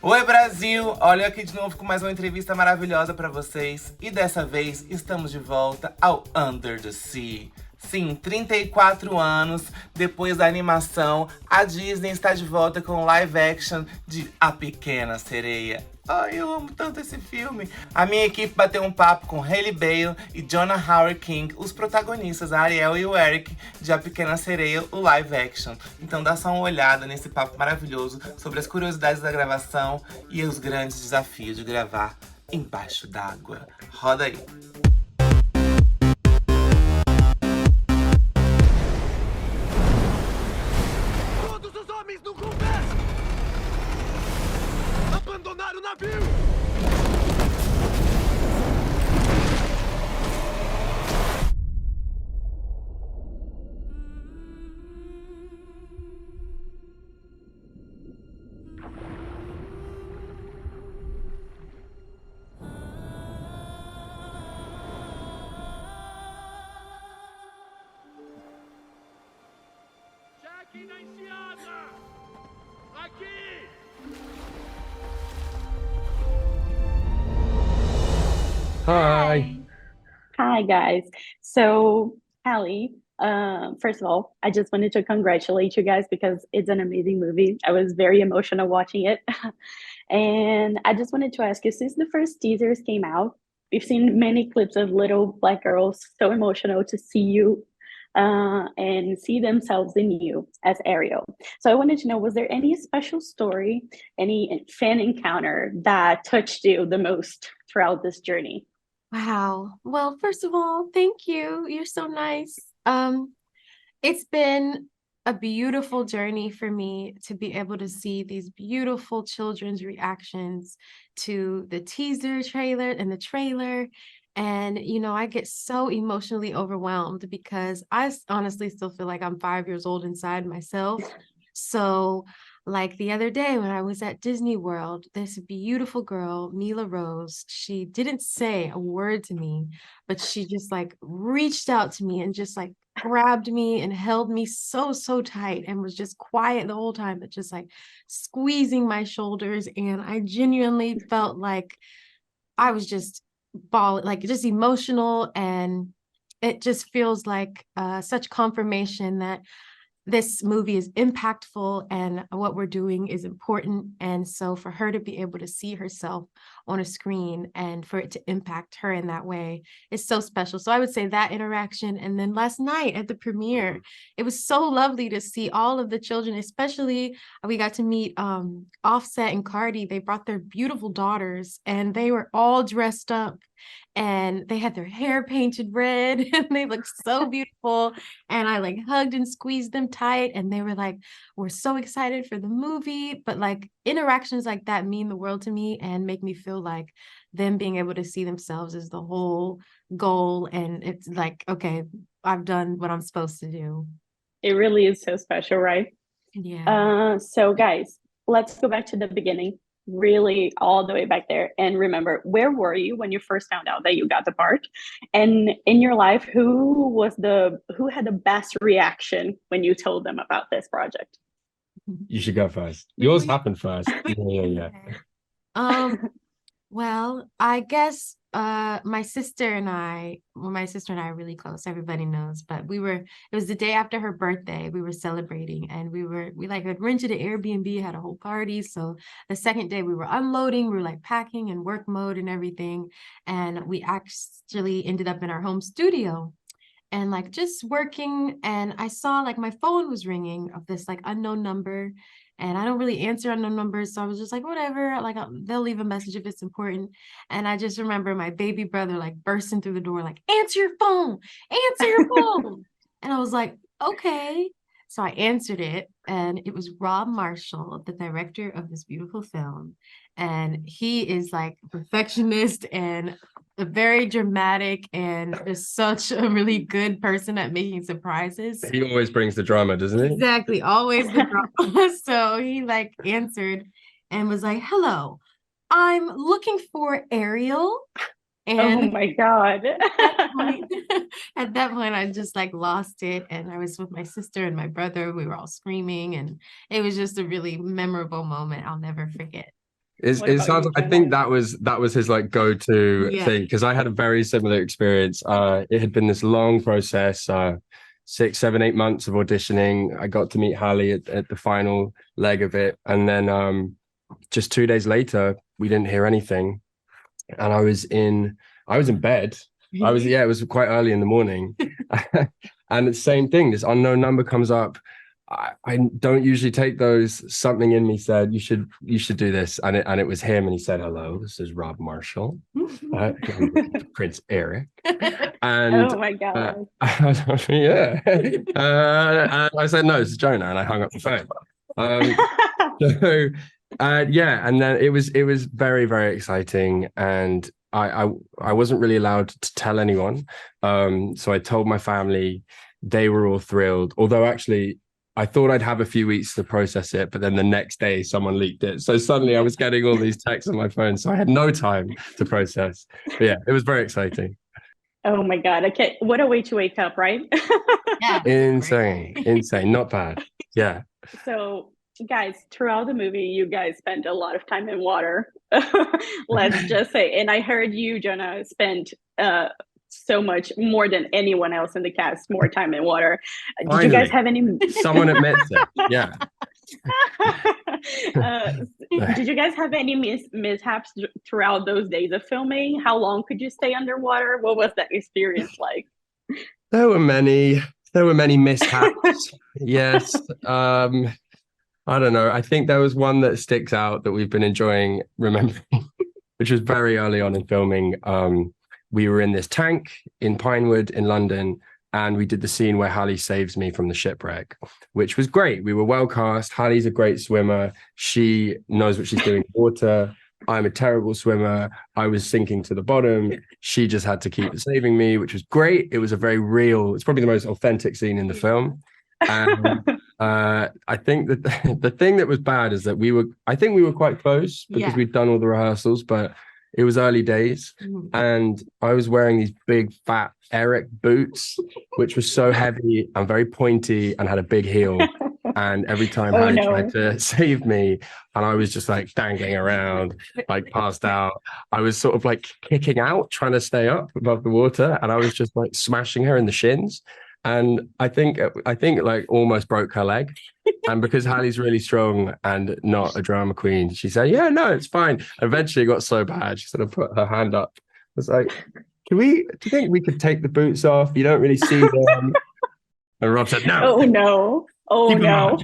Oi, Brasil! Olha aqui de novo com mais uma entrevista maravilhosa pra vocês. E dessa vez estamos de volta ao Under the Sea. Sim, 34 anos depois da animação, a Disney está de volta com o live action de A Pequena Sereia. Ai, eu amo tanto esse filme. A minha equipe bateu um papo com Halle Bailey e Jonah Hauer-King, os protagonistas, a Ariel e o Eric, de A Pequena Sereia, o live action. Então dá só uma olhada nesse papo maravilhoso sobre as curiosidades da gravação e os grandes desafios de gravar embaixo d'água. Roda aí. Todos os homens no convés! Abandonar o navio! Cheque na enseada! Aqui! Hi. Hi, guys. So, Hallie, first of all, I just wanted to congratulate you guys because it's an amazing movie. I was very emotional watching it. And I just wanted to ask you, since the first teasers came out, we've seen many clips of little black girls so emotional to see you and see themselves in you as Ariel. So I wanted to know, was there any special story, any fan encounter that touched you the most throughout this journey? Wow. Well, first of all, thank you. You're so nice. It's been a beautiful journey for me to be able to see these beautiful children's reactions to the teaser trailer and the trailer. And, I get so emotionally overwhelmed because honestly still feel like I'm 5 years old inside myself. So, like the other day when I was at Disney World, this beautiful girl, Mila Rose, she didn't say a word to me, but she just like reached out to me and just like grabbed me and held me so, so tight and was just quiet the whole time, but just like squeezing my shoulders. And I genuinely felt like I was just like just emotional. And it just feels like such confirmation that this movie is impactful and what we're doing is important. And so for her to be able to see herself on a screen and for it to impact her in that way is so special. So I would say that interaction. And then last night at the premiere, it was so lovely to see all of the children, especially we got to meet Offset and Cardi. They brought their beautiful daughters and they were all dressed up and they had their hair painted red and they looked so beautiful. And I like hugged and squeezed them tight. And they were like, we're so excited for the movie. But like interactions like that mean the world to me and make me feel like them being able to see themselves is the whole goal. And it's like, okay, I've done what I'm supposed to do. It really is so special, right? Yeah. So guys, let's go back to the beginning, really all the way back there. And remember, where were you when you first found out that you got the part? And in your life, who had the best reaction when you told them about this project? Mm-hmm. You should go first. Yours happened first. Yeah. Well, I guess my sister and I are really close. Everybody knows, but it was the day after her birthday. We were celebrating and we like had rented an Airbnb, had a whole party. So the second day we were unloading, we were like packing in work mode and everything. And we actually ended up in our home studio and like just working. And I saw like my phone was ringing of this like unknown number. And I don't really answer unknown numbers. So I was just like, whatever, like they'll leave a message if it's important. And I just remember my baby brother like bursting through the door, like, answer your phone, answer your phone. And I was like, okay. So I answered it, and it was Rob Marshall, the director of this beautiful film. And he is like a perfectionist and very dramatic and just such a really good person at making surprises. He always brings the drama, doesn't he? Exactly, always the drama. So he like answered and was like, hello, I'm looking for Ariel. Oh And my God. at that point, I just like lost it. And I was with my sister and my brother. We were all screaming. And it was just a really memorable moment I'll never forget. What It about sounds. you, I Jonah? think that was his like go-to Yeah. thing, because I had a very similar experience. It had been this long process, 6, 7, 8 months of auditioning. I got to meet Halle at the final leg of it, and then just 2 days later, we didn't hear anything, and I was in bed. It was quite early in the morning, and the same thing. This unknown number comes up. I don't usually take those. Something in me said you should do this, and it was him, and he said, "Hello, this is Rob Marshall, Prince Eric," and Oh my God. yeah, and I said, "No, this is Jonah," and I hung up the phone. So yeah, and then it was very, very exciting, and I wasn't really allowed to tell anyone, so I told my family. They were all thrilled, although actually I thought I'd have a few weeks to process it, but then the next day someone leaked it. So suddenly I was getting all these texts on my phone. So I had no time to process. But yeah, it was very exciting. Oh my God. Okay. What a way to wake up, right? Yeah. Insane. Not bad. Yeah. So, guys, throughout the movie, you guys spent a lot of time in water. Let's just say. And I heard you, Jonah, spent so much more than anyone else in the cast, more time in water. Did you guys have any? Someone admits it. Yeah. Did you guys have any mishaps throughout those days of filming? How long could you stay underwater? What was that experience like? There were many mishaps. Yes. I don't know. I think there was one that sticks out that we've been enjoying remembering, which was very early on in filming. We were in this tank in Pinewood in London, and we did the scene where Halle saves me from the shipwreck, which was great. We were well cast. Halle's a great swimmer. She knows what she's doing in water. I'm a terrible swimmer. I was sinking to the bottom. She just had to keep saving me, which was great. It was a very real, it's probably the most authentic scene in the film. And I think that the thing that was bad is that I think we were quite close because we'd done all the rehearsals, but it was early days, and I was wearing these big fat Eric boots, which were so heavy and very pointy and had a big heel. And every time Halle tried to save me, and I was just like dangling around, like passed out, I was sort of like kicking out, trying to stay up above the water, and I was just like smashing her in the shins. And I think like almost broke her leg. And because Halle's really strong and not a drama queen, she said, "Yeah, no, it's fine." Eventually it got so bad, she sort of put her hand up. I was like, do you think we could take the boots off? You don't really see them. And Rob said, "No." Oh no. Oh no.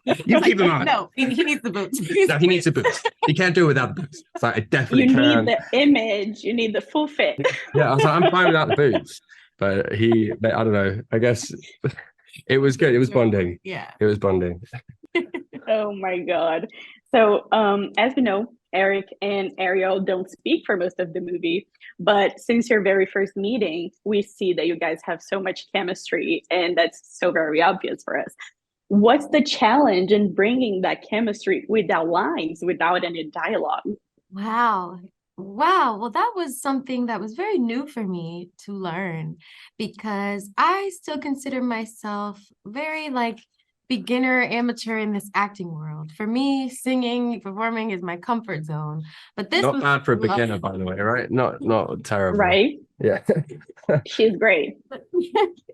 You keep them on. No, he needs the boots. No, he needs the boots. He can't do it without the boots. So I definitely You can. need the image. You need the full fit. Yeah, I was like, I'm fine without the boots. But I don't know. I guess it was good. It was bonding. Yeah. It was bonding. Oh my God. So, as we know, Eric and Ariel don't speak for most of the movie, but since your very first meeting, we see that you guys have so much chemistry, and that's so very obvious for us. What's the challenge in bringing that chemistry without lines, without any dialogue? Wow. Well, that was something that was very new for me to learn, because I still consider myself very like beginner, amateur in this acting world. For me, singing, performing is my comfort zone. But this Not was bad for a beginner, by the way, right? Not terrible. Right? Yeah. She's great.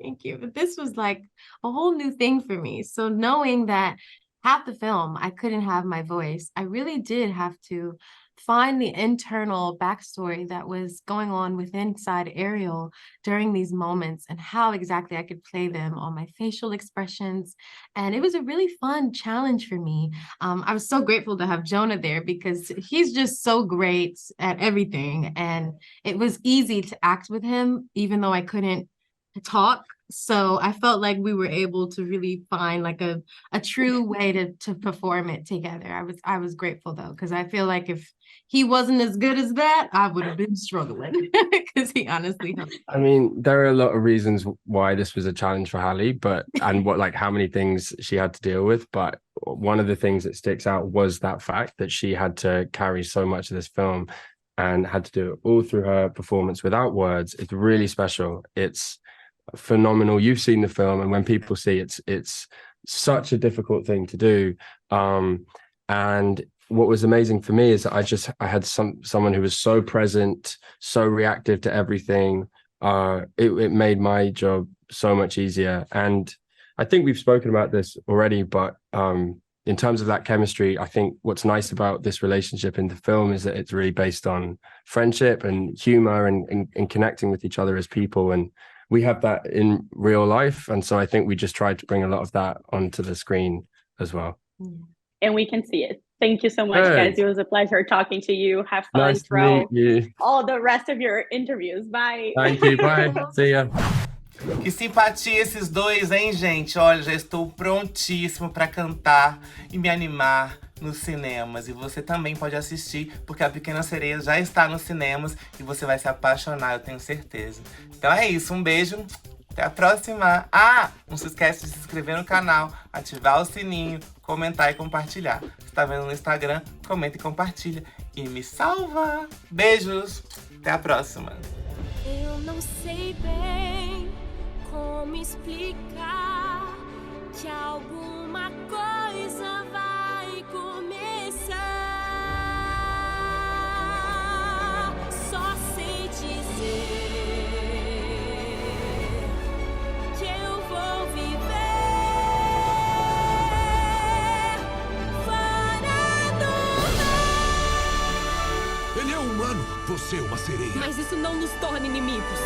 Thank you. But this was like a whole new thing for me. So knowing that half the film I couldn't have my voice, I really did have to find the internal backstory that was going on inside Ariel during these moments, and how exactly I could play them on my facial expressions. And it was a really fun challenge for me. I was so grateful to have Jonah there, because he's just so great at everything. And it was easy to act with him, even though I couldn't talk. So I felt like we were able to really find like a true way to perform it together. I was grateful though, because I feel like if he wasn't as good as that, I would have been struggling, because he honestly helped. I mean, there are a lot of reasons why this was a challenge for Halle, and how many things she had to deal with. But one of the things that sticks out was that fact that she had to carry so much of this film and had to do it all through her performance without words. It's really special. It's phenomenal. You've seen the film, and when people see it's such a difficult thing to do, and what was amazing for me is that I had someone who was so present, so reactive to everything. It made my job so much easier. And I think we've spoken about this already, but in terms of that chemistry, I think what's nice about this relationship in the film is that it's really based on friendship and humor and connecting with each other as people. And we have that in real life. And so I think we just tried to bring a lot of that onto the screen as well. And we can see it. Thank you so much, guys. It was a pleasure talking to you. Have fun Nice to throughout meet you. all the rest of your interviews. Bye. Thank you. Bye. See ya. Que simpatia esses dois, hein, gente? Olha, já estou prontíssimo para cantar e me animar nos cinemas. E você também pode assistir, porque a Pequena Sereia já está nos cinemas e você vai se apaixonar, eu tenho certeza. Então é isso, um beijo, até a próxima. Ah, não se esquece de se inscrever no canal, ativar o sininho, comentar e compartilhar. Se tá vendo no Instagram, comenta e compartilha. E me salva! Beijos, até a próxima. Eu não sei bem como explicar que alguma coisa vai começar. Só sei dizer que eu vou viver fora do mar. Ele é humano, você é uma sereia. Mas isso não nos torna inimigos.